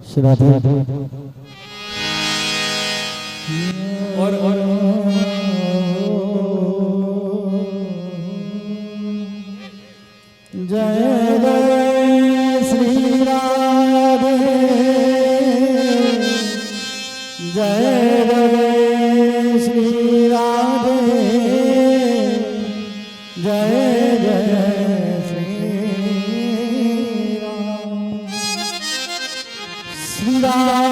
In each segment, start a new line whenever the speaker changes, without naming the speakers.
राधे
और
जय जय श्री राधे जय जय श्री राधे जय जय श्री राम श्री राधा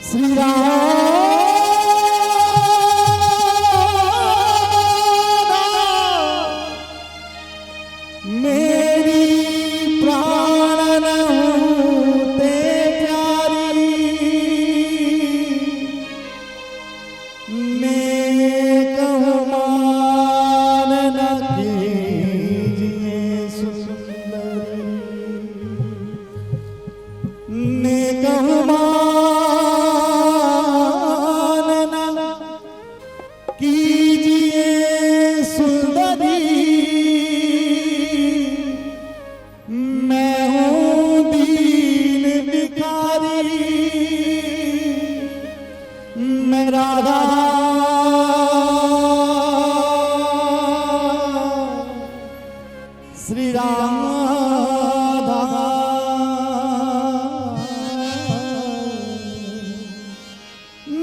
श्री मेरी प्राण ते प्यारी मैं कहूँ मान न कीजिए सुंदरी मैं कहूँ मान न कीजिए सुंदरी मैं हूँ दीन भिखारी मैं राधा श्री राधा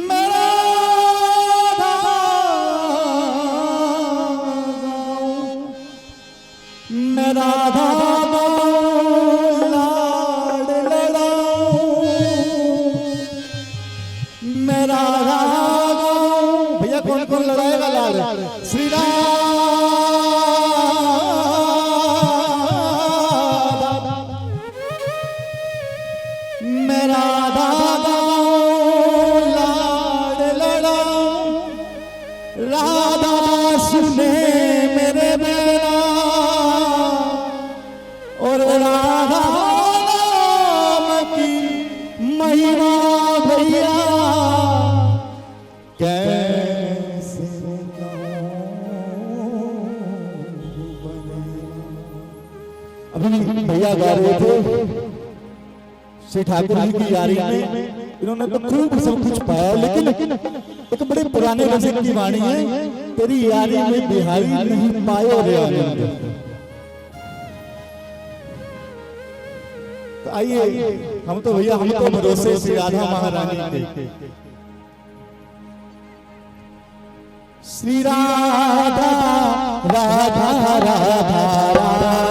मैं राधा मैं राधा मैं राधा भैया कौन कौन लड़ाएगा लाल श्री राधा मैं राधा लाड लड़ाऊं राधा सुने मेरे बैना और राधा नाम की महिमा भैया कैसे अभी भैया गा रहे थे श्री ठाकुर जी की यारी में इन्होंने तो खूब सब कुछ पाया लेकिन एक बड़े पुराने रसिक की वाणी है तेरी यारी में बिहारी नहीं पायो रे आनंद। तो आइए हम तो भैया हम तो भरोसे श्री राधा महारानी के श्री राधा राधा राधा राधा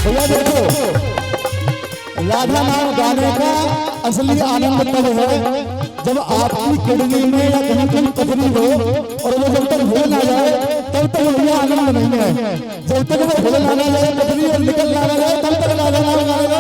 भैया देखो, राधा नाम गाने का असली आनंद तब है जब आपकी किडनी में या कहीं कहीं पथरी हो और वो जब तक हो ना जाए तब तक भैया आनंद नहीं है। जब तक वो हो ना जाए पथरी और निकल ना जाए तब तक राधा नाम गाने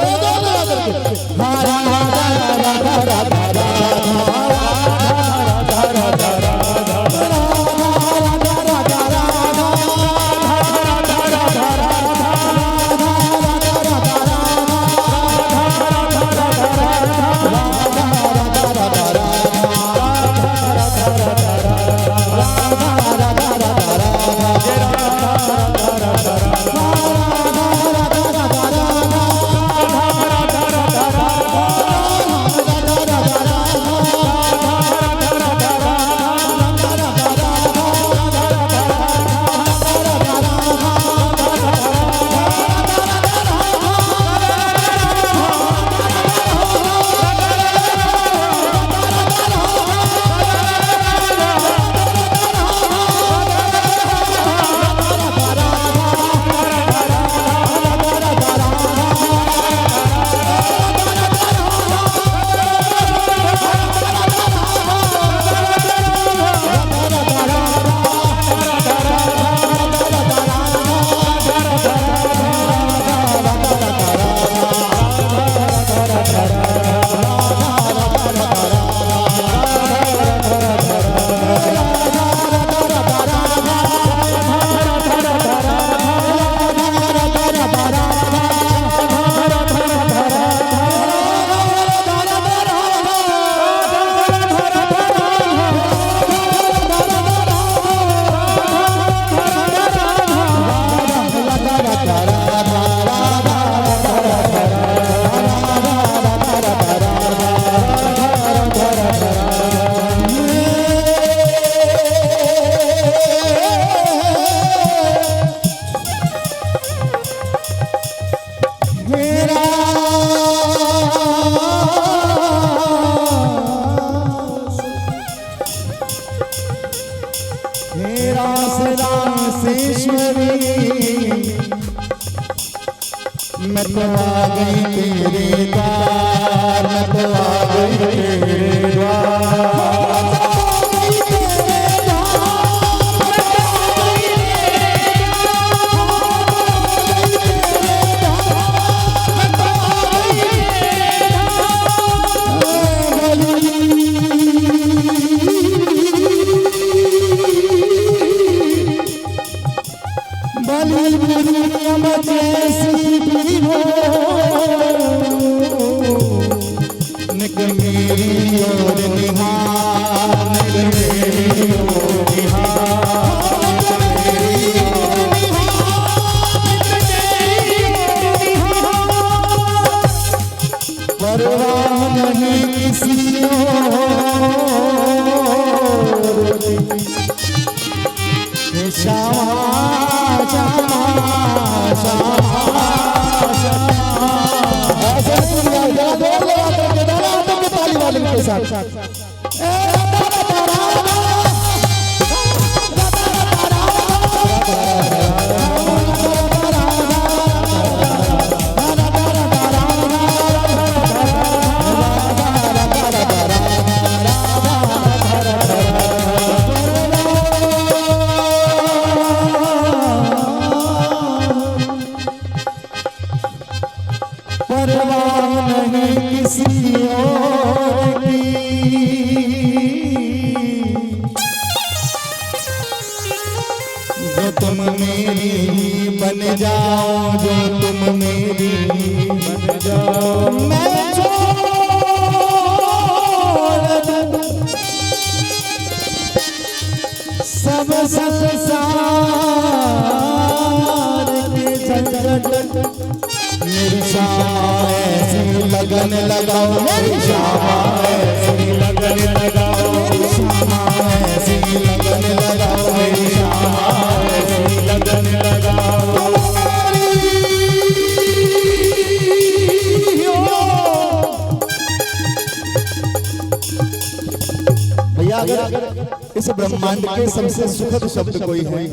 मैं तो आ गई तेरे द्वार, मैं तो आ गई तेरे द्वार। तुम मेरी बन जाओ, जो तुम मेरी बन जाओ, मैं सब संसार के झंझट, मेरी शाम ऐसी लगन लगाओ, मेरी शाम ऐसी लगन लगाओ, मेरी शाम ऐसी लगन लगाओ, मेरी शाम ऐसी लगन लगाओ। भैया अगर इस ब्रह्मांड के सबसे सुखद शब्द कोई है,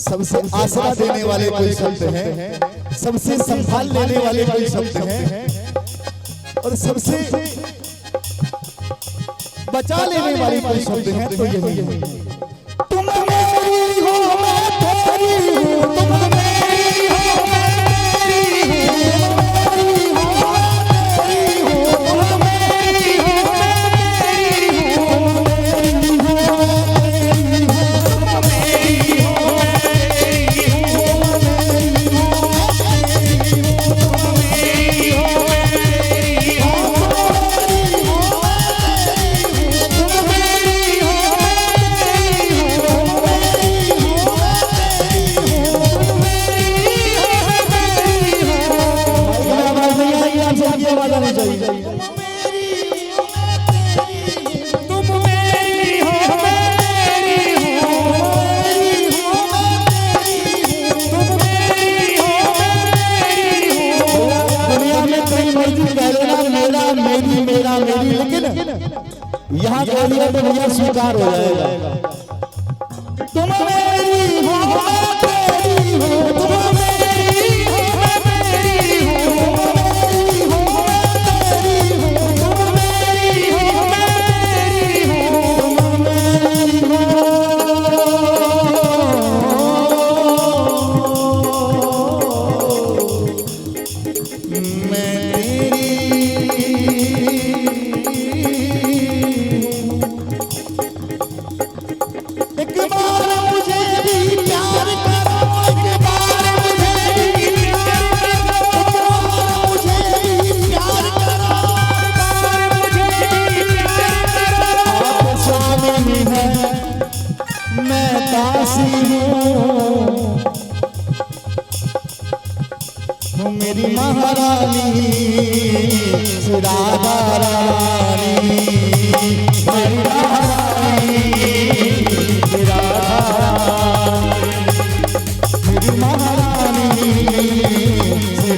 सबसे आसरा देने वाले कोई शब्द है सबसे संभाल लेने वाले कोई शब्द हैं और सबसे बचा लेने वाली कोई शब्द हैं तो यही है। तुम मेरी हो मैं तेरी हूँ, तुम मेरी हो मैं तेरी हूँ, मेरी हो तुम मेरी हो मैं तेरी हूँ, मेरी हो यहाँ कह दिया तो भैया स्वीकार हो जाएगा। तुम मेरी हो मैं तेरी हूँ, तुम मेरी हो मैं तेरी हूँ, मेरी हो मैं तेरी हूँ, तुम मेरी हो मैं तेरी हूँ, तुम मेरी हो मैं मेरी महारानी राधा रानी, मेरी महारानी राधा रानी, मेरी महारानी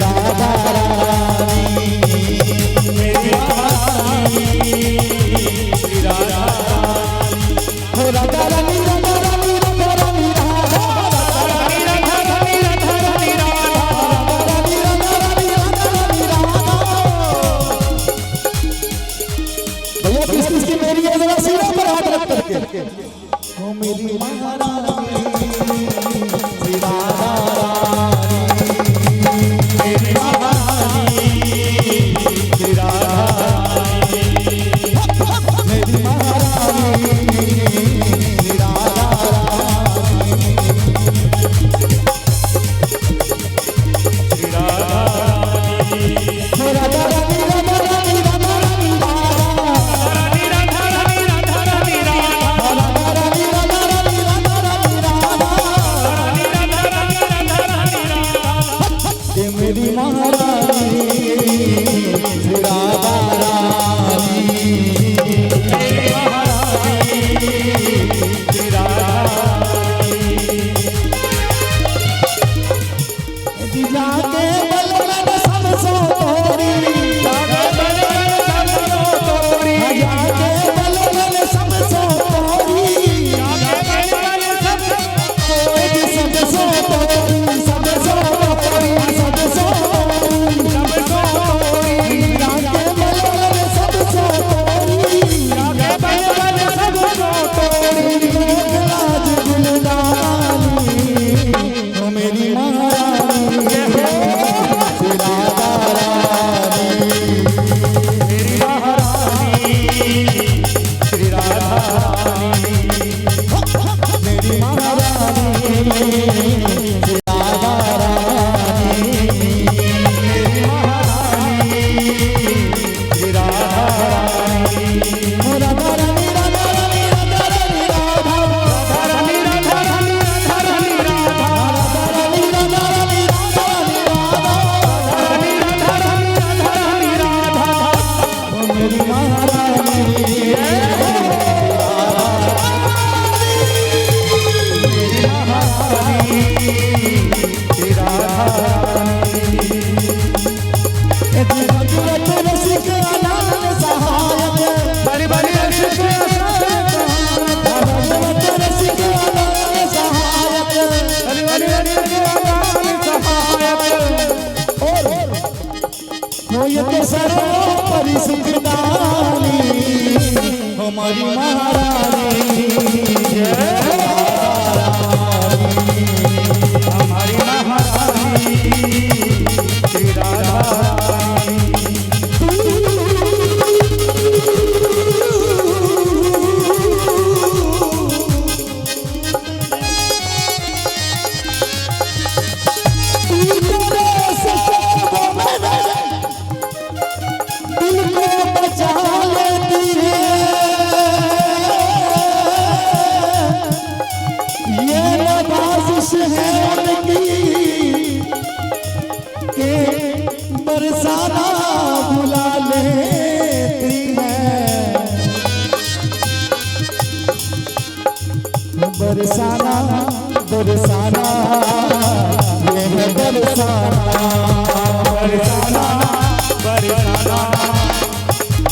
राधा रानी, मेरी महारानी राधा रानी, राधा रानी ओ मेरी महारानी राधा रानी, मेरी महारानी राधा रानी, मेरी महारानी राधा मेरी महारानी राधा रानी, मेरी महारानी राधा रानी, जाके बलवन सब सो तोड़ी, जाके बलवन सब सो तोड़ी, जाके बलवन सब सो तोड़ी, सब सो तोड़ी, सब सो तोड़ी, सब सो तोड़ी, सब सो तोड़ी, जाके बलवन हो ये तो सर्वोपरि सुखदानी हमारी महारानी
हमारी महारानी श्री राधा रानी।
बरसाना बुला लेती है बरसाना बरसाना ये है बरसाना
बरसाना बरसाना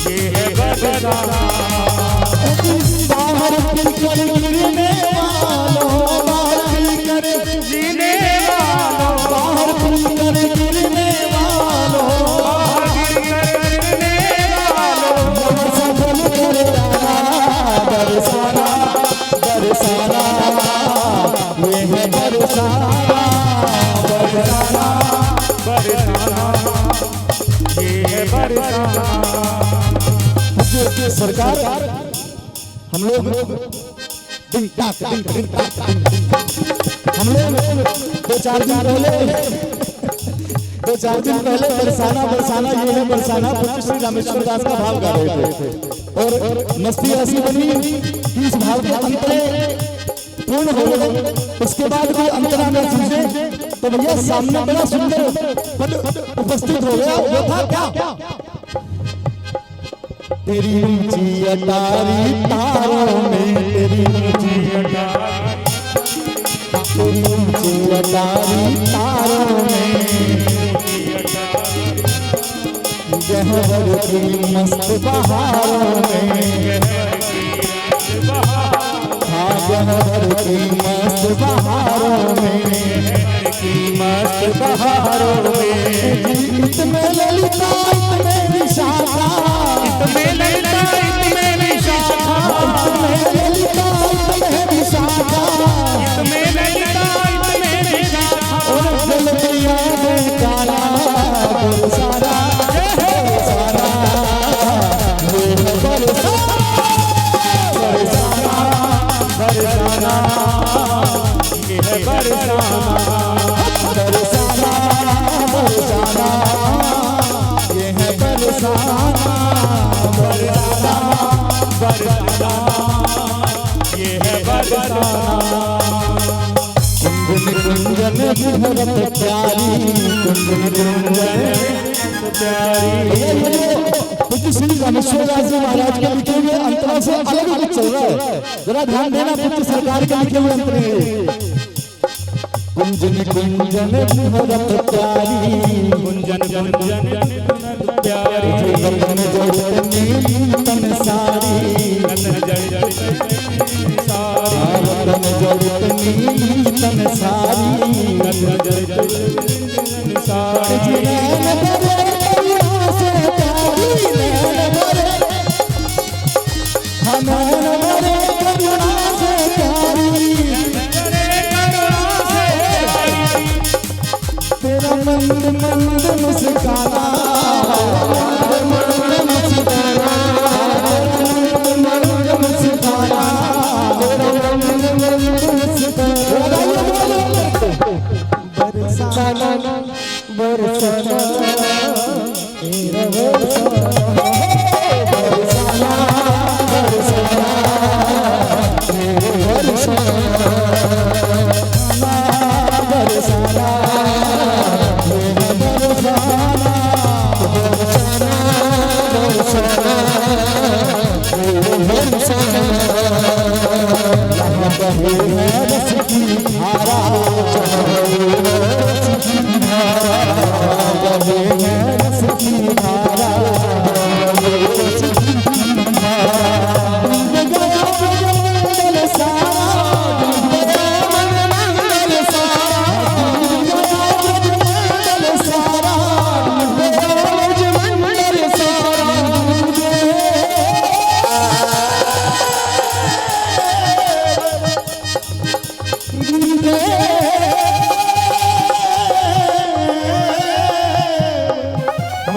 ये है बरसाना।
बाहर फिर गिरने वालों बाहर फिर
जीने वालों
बाहर फिर गिरने वालों
गिरने वालों
सफल कर जाना बरसाना बरसाना ये है बरसाना
बरसाना बरसाना ये है बरसाना।
सरकार हम लोग डिंग टाक डिंग डिंग टाक डिंग डिंग। हम लोग दो चार दिन पहले बरसाना बरसाना ये है बरसाना पूज्य श्री रामेश्वर दास का भाव गा रहे थे और मस्ती ऐसी बनी कि इस भाव के अंतरे पूर्ण हो गए। उसके बाद कोई अंतरा न सूझे तो भैया सामने बड़ा सुंदर पद उपस्थित हो गया। वो था क्या तेरी ऊंची अटारी तारों में तेरी ऊंची अटारी तारों में गहवर की मस्त बहारों में हाँ गहवर की मस्त बहारों में
मस्त बहारों में
इतने ललिता इतने विशाखा
इतने ललिता इतने विशाखा
इतने ललिता इतने विशाखा
इतने ललिता इतने विशाखा
और गलतियां बेचारा बरसाना बरसाना ये है बरसाना बरसाना
ये है बरसाना
बरसाना बरसाना ये है बरसाना बरसाना
बरसाना ये है बरसाना।
कुंजन कुंजन भरत प्यारी कुंजन कुंजन
प्यारी
पूज्य श्री रामेश्वर दास जी महाराज के लिखे हुए अंतरा से अलग कुछ चल रहा है। जरा ध्यान देना पूज्य सरकार के लिखे हुए अंतर कुंजन कुंजन भरत प्यारी
कुंजन कुंजन प्यारी
रतन जड़ नीतन सारी रतन जड़ नीतन सारी तेरा मंद मंद मुस्काना मंद मुस्काना मंद मुस्काना बरसाना बरसाना तेरा बरसाना बरसाना बरसाना बरसाना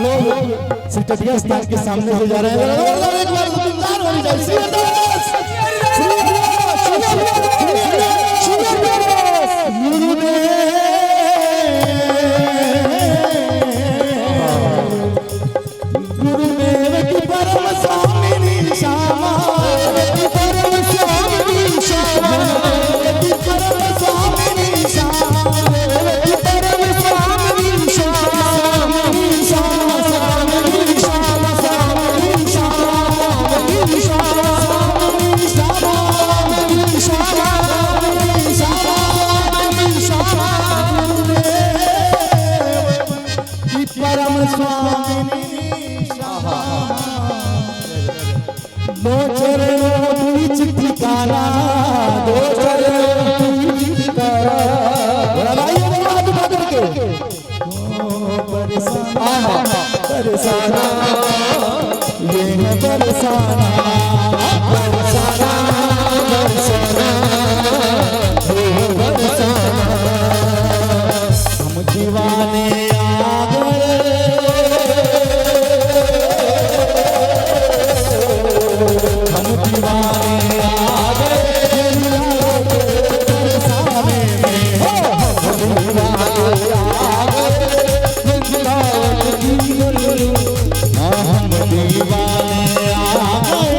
लोग सिकटिया स्थान के सामने से जा रहे हैं। एक बार गुलजार हो जाए। श्री दास, श्री दास, गुरुदेव की परम स्वामिनी श्यामा, परम स्वामिनी श्यामा, परम स्वामिनी श्यामा, परम स्वामिनी श्यामा, श्यामा स्वामिनी श्यामा, स्वामिनी श्यामा, स्वामिनी श्यामा, स्वामिनी श्यामा, स्वामिनी श्यामा, गुरुदेव की परम स्वामिनी दो चरणों बीच ठिकाना, दो चरणों बीच ठिकाना। बड़ा भाई हाथ पकड़ के बरसाना, बरसाना, ये है बरसाना, बरसाना, बरसाना, ये है बरसाना। हम दीवाने आ गए, हम दीवाने आ गए बरसाने में, हम दीवाने आ गए वृंदावन की गलियों, हम दीवाने आ गए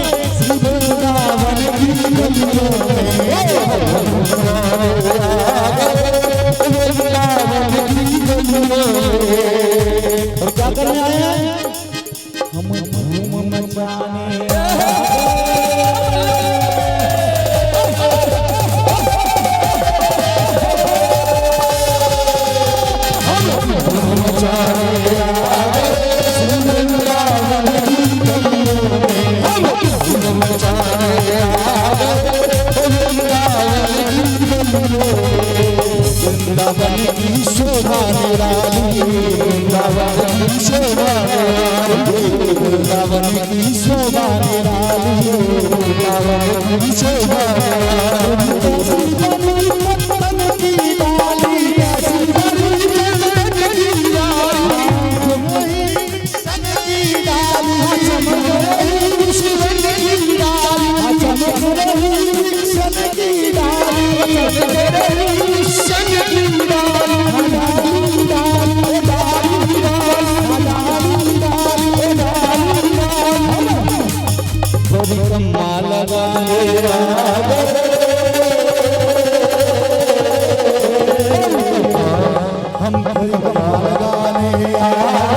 वृंदावन की गलियों में, वृंदावन की गलियों में। और क्या करने आए हैं? हम धूम मचाने वृंदावन की शोभा निराली, वृंदावन की शोभा निराली, वृंदावन की शोभा निराली, वृंदावन की शोभा निराली। पत्तन की डाली ऐसी बड़ी की डाली, सन की डाली चमक रही, सन की डाली चमक रही, सन की डाली चमक रही, सन की डाली, डाली, डाली, डाली, डाली, डाली, डाली, डाली। बड़ी कमाल लगाने हम बड़ी कमाल लगाने आए,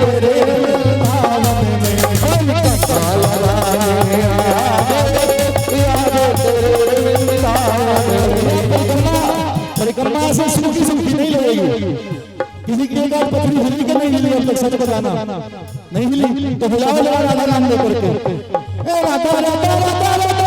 तेरे वृंदावन में बड़ी कमाल लगाने आए, तेरे वृंदावन में। परिक्रमा से सुखी सुखी नहीं लगेगी, किसी की एक आध पत्नी हिली के नहीं हिली, अब तक सच बताना नहीं हिली तो बुलाओ जरा राधा नाम लेकर के, ए राधा राधा राधा राधा।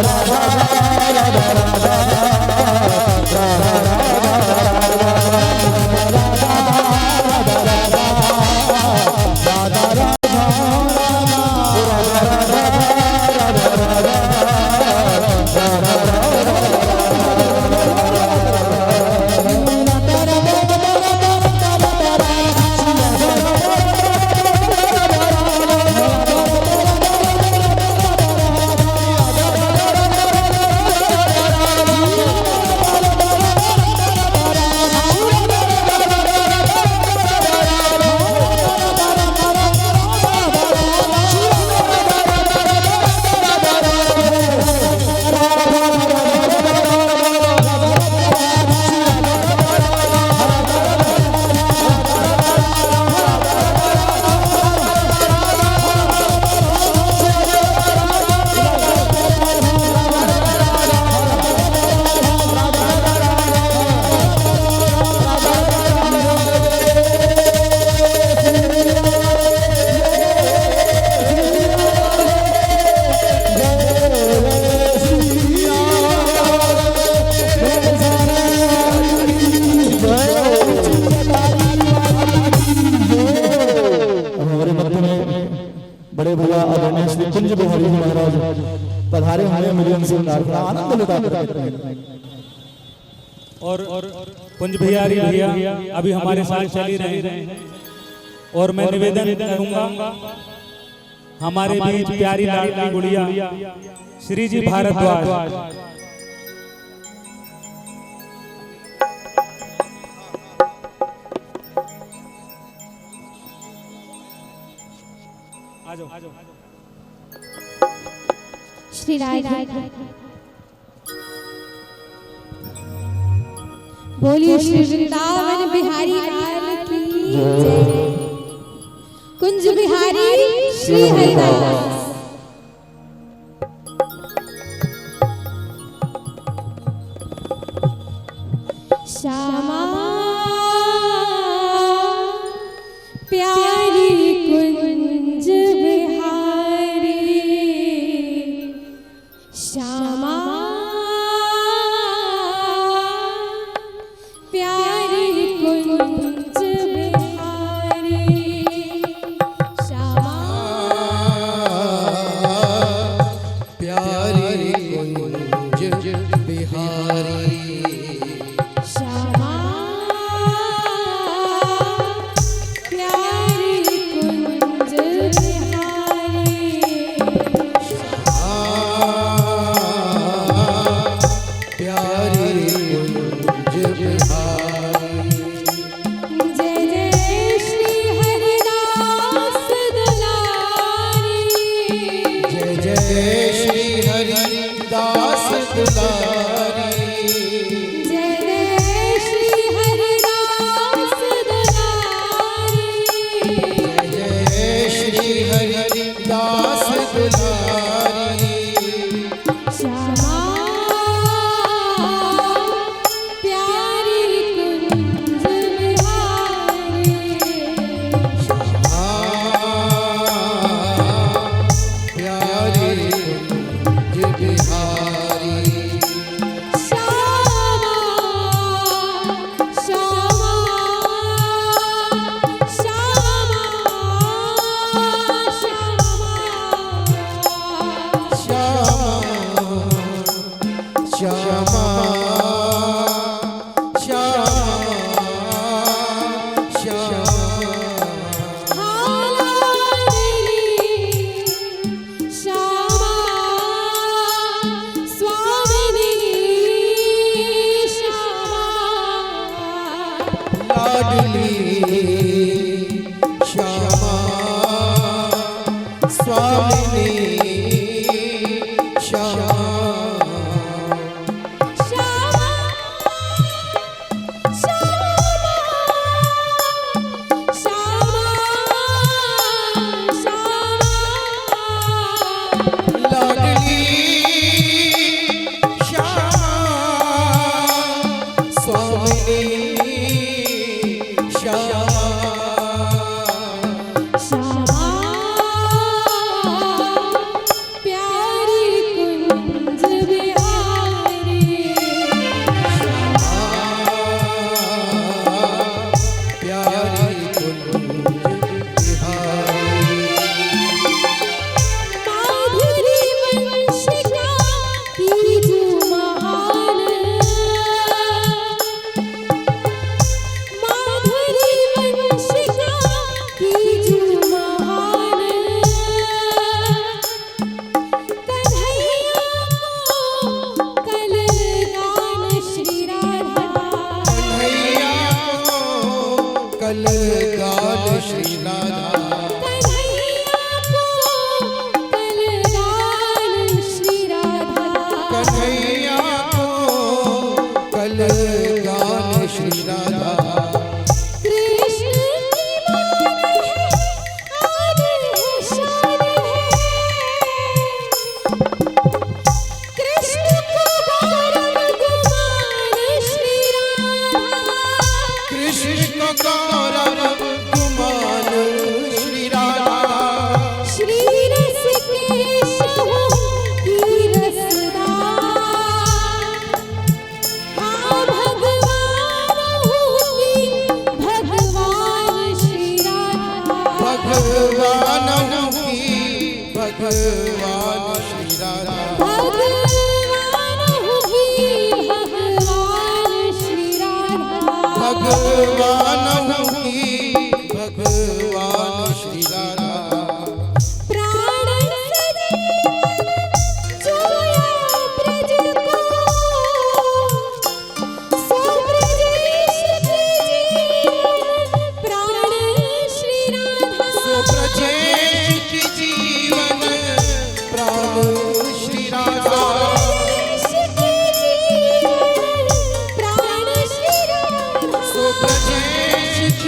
राधा बड़े भैया आदरणीय श्री कुंज बिहारी जी महाराज पधारे हमारे मिलियन से आनंद लुटाते हैं।
और कुंज बिहारी भैया अभी हमारे साथ चल ही रहे हैं और मैं निवेदन करूंगा हमारे बीच प्यारी लाडली गुड़िया श्री जी भारद्वाज
श्री राधे बोलिए श्री वृंदावन बिहारी लाल की जय। कुंज बिहारी श्री हरिदास। श्यामा प्यारी कुंज बिहारी श्यामा प्यारी कुंज बिहारी श्यामा
प्यारी कुंज बिहारी
श्यामा प्यारी कुंज बिहारी
प्यारी कुंज बिहारी
जय जय श्री हरिदास दुलारी
जय जय श्री हरिदास दुलारी
जय जय श्री हरिदास दुलारी
जय जय श्री हरिदास दुलारी
श्यामा प्यारी कुंज बिहारी
प्यारी कुंज बिहारी
श्यामा श्यामा श्यामा श्यामा
श्यामा श्यामा श्यामा
श्यामा स्वामिनी श्यामा
लाडली श्यामा स्वामिनी श्यामा
श्यामा श्यामा श्यामा
लाडली श्यामा स्वामिनी श्यामा
श्यामा प्यारी कुंज बिहारी
प्यारी कुंज बिहारी
माधुरी वंशिका की जो महान माधुरी वंशिका की जो महान कन्हैया को कलगान श्री राधा
कन्हैया को कल गान श्री राधा
कन्हैया को कलगान श्री राधा
कन्हैया को कल गान श्री राधा
कृष्ण की मान है आन है शान है कृष्ण को गौरव गुमान श्री राधा
कृष्ण गौरव गुमान श्री राधा
श्री रस केश हो की रसदार हाँ भगवान हो की भगवान श्री राधा
भगवान की भगवान श्री राधा
भगवान हूँ ही भगवान श्री राधा
भगवान ही भगवान श्री राधा
प्राण जोया ब्रज को सो ब्रजेश जीवन प्राण श्री राधा
सो ब्रजेश की जीवन प्राण श्री राधा
प्राण श्री राधा
सो ब्रजेश की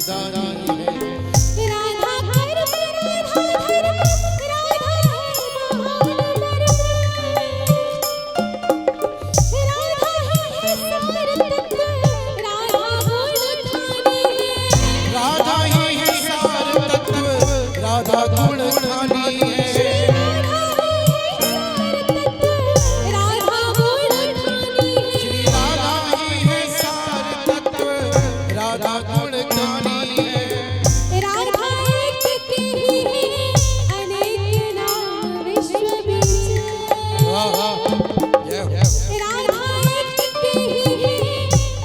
दानी है।
राधा कर्म राधा धर्म राधा है महान मर्म राधा है सार तत्व राधा गुण खानी है
राधा ही है सार तत्व, राधा गुण खानी है।
राधा गुण खानी है
श्री राधा ही है सार तत्व, राधा गुण खानी है।
राधा एक की ही है अनेक नाम विश्व बीच
वाह वाह, जय हो।
राधा एक की ही है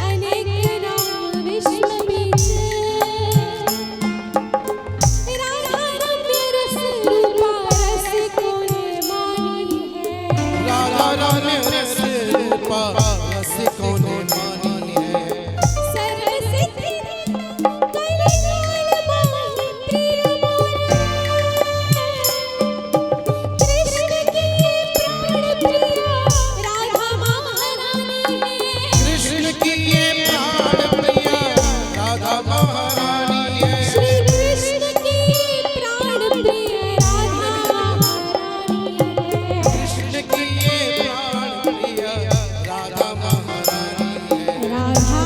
अनेक नाम विश्व बीच राधा रम्य रस रूपा रसिकों ने मानी है
राधा रानी रस रूपा रसिकों ने मानी है।
सर्व सिद्धि कल्याण माही प्रिय मोरा कृष्ण की प्राण प्रिया राधा महारानी है
कृष्ण की ये प्राण प्रिया राधा महारानी है।
श्री कृष्ण की प्राण प्रिय राधा महारानी है
कृष्ण की ये प्राण प्रिया राधा महारानी है।
राधा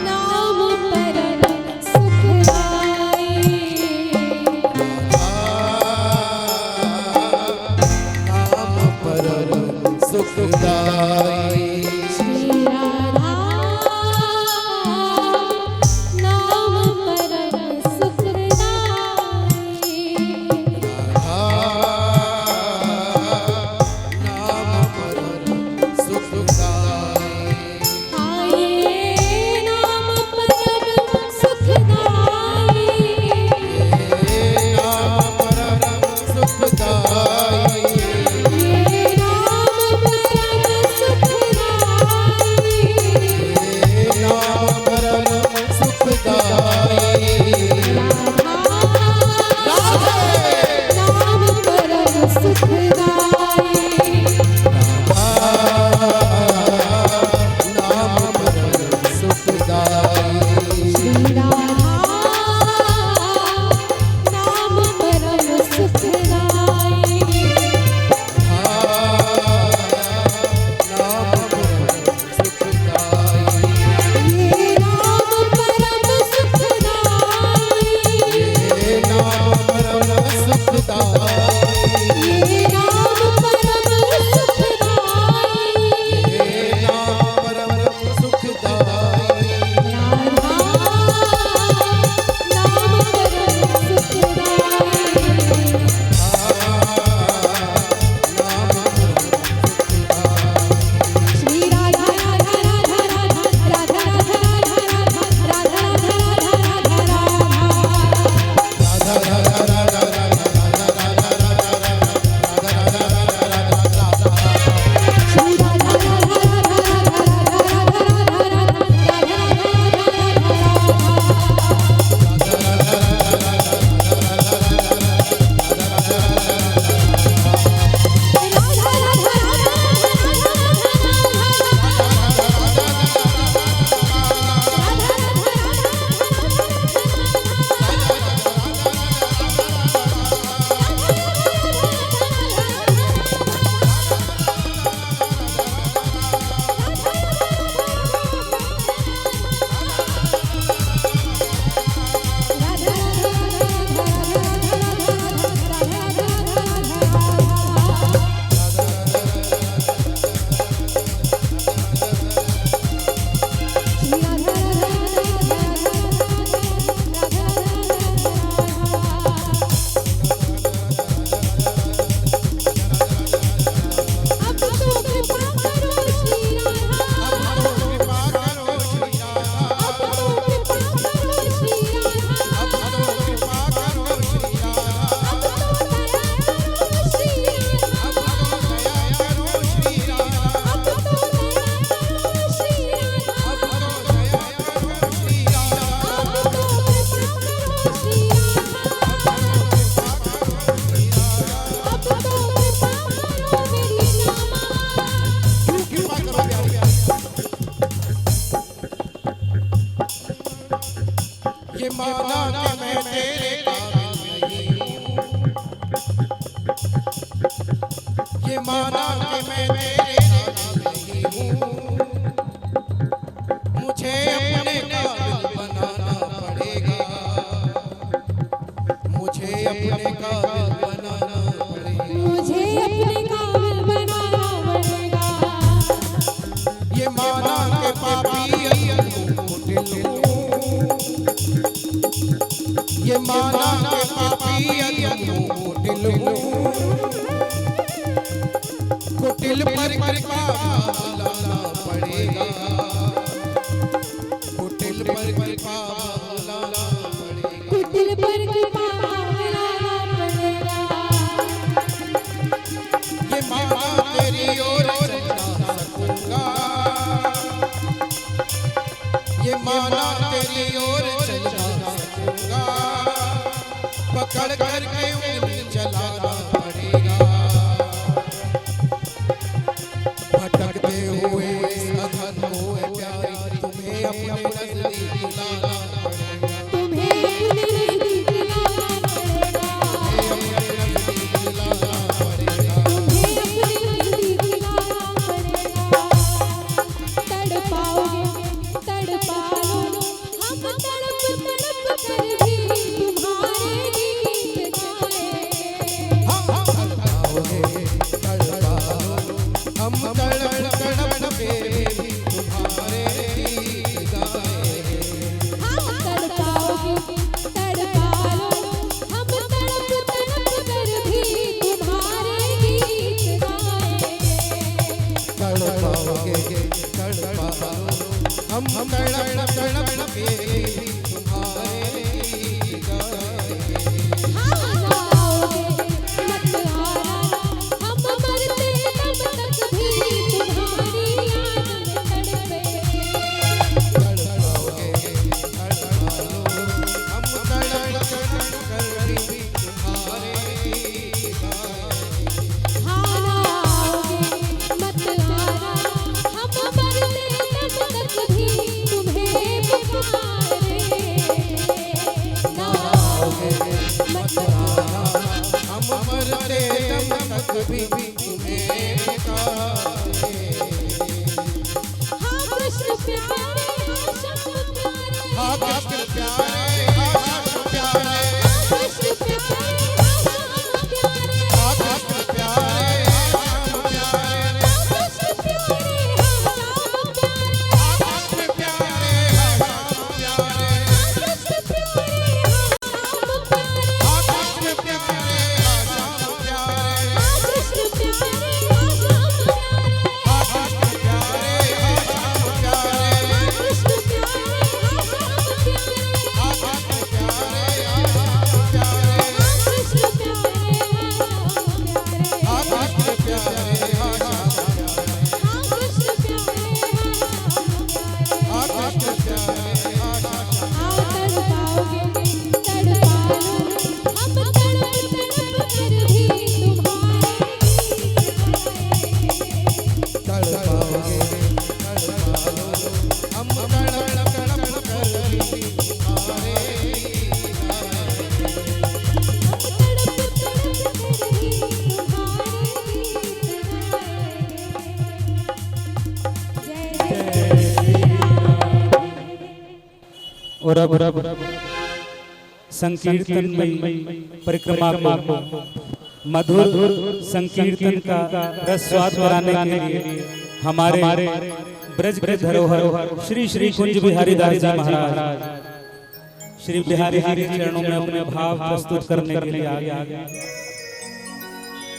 नाम परम सुखदाई
नाम परम सुखदाई।
श्री राधा नाम परम सुखदाई
नाम परम सुखदाई।
आये नाम परम सुखदाई
नाम परम सुखदाई।
ये नाम परम सुखदाई
माना कि मैं तेरे काबिल नहीं हूँ, ये माना कि मैं तेरे काबिल नहीं हूँ, मुझे अपने काबिल बनाना पड़ेगा, मुझे अपने काबिल बनाना पड़ेगा,
मुझे अपने काबिल बनाना पड़ेगा।
ये माना के पापी कुटिल हूँ, ये माना के पापी कुटिल हूँ, कुटिल पर कृपा लाना पड़ेगा, कुटिल पर कृपा लाना पड़ेगा,
कुटिल पर कृपा लाना पड़ेगा।
ये माना तेरी ओर चलना सकूंगा, ये माना तेरी ओर चलना सकूंगा, पकड़ करके उंगली चलाना पड़ेगा, भटकते हुए अधन को प्यारी तुम्हें अपने नजदीक लाना पड़ेगा,
तुम्हें अपने नजदीक लाना पड़ेगा,
अपने नजदीक लाना पड़ेगा,
तुम्हें अपने नजदीक लाना पड़ेगा। तड़पाओगे तड़पा लो, हम तड़प तड़प कर भी तुम्हारे गीत गाए।
हम तड़पाओगे तड़पा लो, हम तड़प तड़प के तुम्हारे गीत गाए,
हम तड़पाओगे तड़पा लो, हम तड़प तड़प कर भी तुम्हारे गीत गाए।
तड़पाओगे तड़पा लो, हम तड़प तड़प के तुम्हारे गीत गाए,
हाँ जाओगे मत आना, हम मरते तब तक भी तुम्हारी याद में तड़पे।
तड़पाओगे तड़पा लो, हम तड़प तड़प कर भी तुम्हारे गीत गाए,
हाँ ना आओगे मत आना, हम मरते तब तक भी तुम्हें पुकारे। ना आओगे मत आना,
हम मरते तब तक भी तुम्हें पुकारे,
हाँ कृष्ण प्यारे हाँ श्याम प्यारे,
हाँ कृष्ण प्यारे हाँ श्याम प्यारे,
हाँ कृष्ण प्यारे हाँ श्याम प्यारे,
हाँ कृष्ण प्यारे हाँ श्याम प्यारे,
हाँ कृष्ण प्यारे हाँ श्याम प्यारे,
हाँ कृष्ण प्यारे हाँ श्याम प्यारे,
हाँ कृष्ण प्यारे हाँ श्याम प्यारे,
हाँ कृष्ण प्यारे हाँ श्याम प्यारे,
हाँ कृष्ण प्यारे हाँ श्याम प्यारे,
हाँ कृष्ण प्यारे हाँ श्याम प्यारे,
हाँ कृष्ण प्यारे हाँ श्याम प्यारे,
हाँ कृष्ण प्यारे हाँ श्याम प्यारे,
हाँ कृष्ण प्यारे हाँ श्याम प्यारे,
हाँ कृष्ण प्यारे हाँ श्याम प्यारे,
हाँ कृष्ण प्यारे हाँ श्याम प्यारे। आओ तड़पाओगे तड़पा लो, हम तड़प तड़प कर भी तुम्हारे गीत गाए।
तड़पाओगे तड़पा लो, हम तड़प तड़प कर भी तुम्हारे गीत गाए,
तड़प तड़प कर भी तुम्हारे गीत गाए। जय जय
और अब संकीर्तन में परिक्रमा को मधुर संकीर्तन का रस स्वाद कराने के लिए हमारे ब्रज के धरोहर श्री श्री कुंज बिहारी दास जी महाराज श्री बिहारी जी के चरणों में अपने भाव प्रस्तुत करने के लिए आ गए।